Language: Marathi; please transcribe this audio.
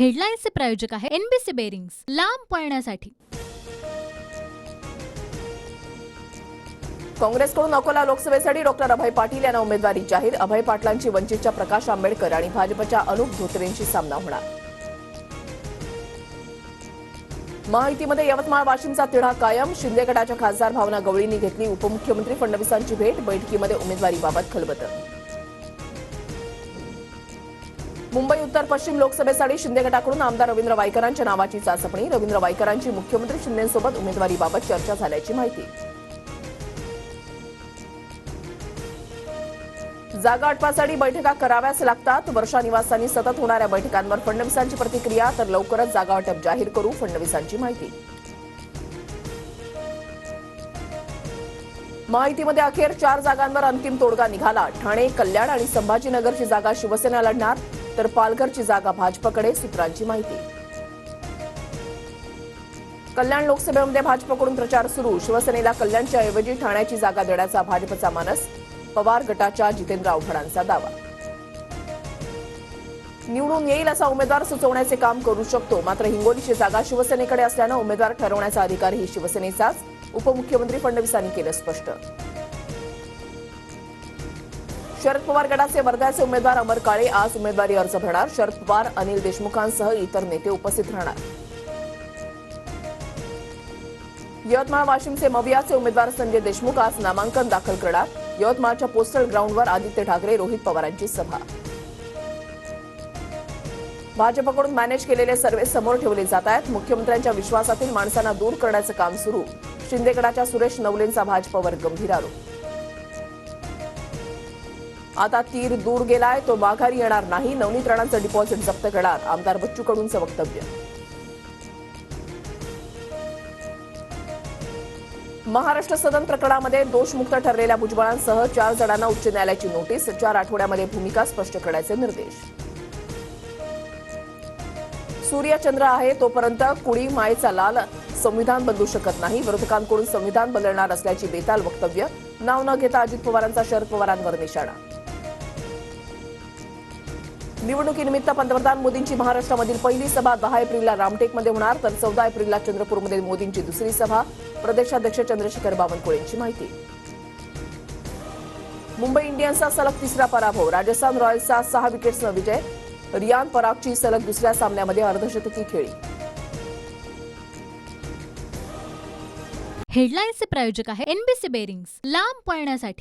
हेडलाईन्सचे प्रायोजक आहे एनबीसी बेरिंग्स, लांब पळण्यासाठी। काँग्रेसकडून अकोला लोकसभेसाठी डॉक्टर अभय पाटील यांना उमेदवारी जाहीर। अभय पाटलांची वंचितच्या प्रकाश आंबेडकर आणि भाजपच्या अनुप धोत्रेंशी सामना होणार। महायुतीमध्ये यवतमाळ वाशिमचा तिढा कायम। शिंदे गटाच्या खासदार भावना गवळींनी घेतली उपमुख्यमंत्री फडणवीसांची भेट। बैठकीमध्ये उमेदवारीबाबत खलबतं। मुंबई उत्तर पश्चिम लोकसभेसाठी शिंदे गटाकडून आमदार रवींद्र वायकरांच्या नावाची चाचपणी। रवींद्र वायकरांची मुख्यमंत्री शिंदेसोबत उमेदवारीबाबत चर्चा झाल्याची माहिती। जागा आटपासाठी बैठका कराव्याच लागतात। वर्षा निवासांनी सतत होणाऱ्या बैठकांवर फडणवीसांची प्रतिक्रिया। तर लवकरच जागा वाटप जाहीर करू, फडणवीसांची माहिती। महायुतीमध्ये अखेर 4 जागांवर अंतिम तोडगा निघाला। ठाणे, कल्याण आणि संभाजीनगरची जागा शिवसेना लढणार, तर पालघरची जागा भाजपकडे, सूत्रांची माहिती। कल्याण लोकसभेमध्ये भाजपकडून प्रचार सुरू। शिवसेनेला कल्याणच्या ऐवजी ठाण्याची जागा देण्याचा भाजपचा मानस। पवार गटाच्या जितेंद्र आव्हाडांचा दावा। निवडून येईल असा उमेदवार सुचवण्याचे काम करू शकतो, मात्र हिंगोलीची जागा शिवसेनेकडे असल्यानं उमेदवार ठरवण्याचा अधिकारही शिवसेनेचाच, उपमुख्यमंत्री फडणवीसांनी केलं स्पष्ट। शरद पवार गटाचे वर्ध्याचे उमेदवार अमर काळे आज उमेदवारी अर्ज भरणार। शरद पवार, अनिल देशमुखांसह इतर नेते उपस्थित राहणार। यवतमाळ वाशिमचे मवियाचे उमेदवार संजय देशमुख आज नामांकन दाखल करणार। यवतमाळच्या पोस्टल ग्राउंडवर आदित्य ठाकरे, रोहित पवारांची सभा। भाजपकडून मॅनेज केलेले सर्वे समोर ठेवले जात आहेत। मुख्यमंत्र्यांच्या विश्वासातील माणसांना दूर करण्याचं काम सुरू। शिंदे गटाच्या सुरेश नवलेंचा भाजपवर गंभीर आरोप। आता तीर दूर गेलाय, तो माघारी येणार नाही। नवनीत राणांचं डिपॉझिट जप्त करणार, आमदार बच्चू कडूंचं वक्तव्य। महाराष्ट्र सदन प्रकरणामध्ये दोषमुक्त ठरलेल्या भुजबळांसह 4 जणांना उच्च न्यायालयाची नोटीस। 4 आठवड्यामध्ये भूमिका स्पष्ट करण्याचे निर्देश। सूर्य चंद्र आहे तोपर्यंत कुणी मायेचा लाल संविधान बदलू शकत नाही। विरोधकांकडून संविधान बदलणार असल्याची बेताल वक्तव्य। नाव न घेता अजित पवारांचा शरद पवारांवर निशाणा। निवडणुकीनिमित्त पंतप्रधान मोदींची महाराष्ट्रामधील पहिली सभा 10 एप्रिलला रामटेकमध्ये होणार, तर 14 एप्रिलला चंद्रपूरमध्ये मोदींची दुसरी सभा। प्रदेशाध्यक्ष चंद्रशेखर बावनकुळेंची माहिती। मुंबई इंडियन्सचा सलग तिसरा पराभव। राजस्थान रॉयल्सचा 6 विकेट्सनं विजय। रियान परागची सलग दुसऱ्या सामन्यामध्ये अर्धशतकी खेळी। हेडलाईन्सचे प्रायोजक आहे एनबीसी बेरिंग्स, लांब पळण्यासाठी।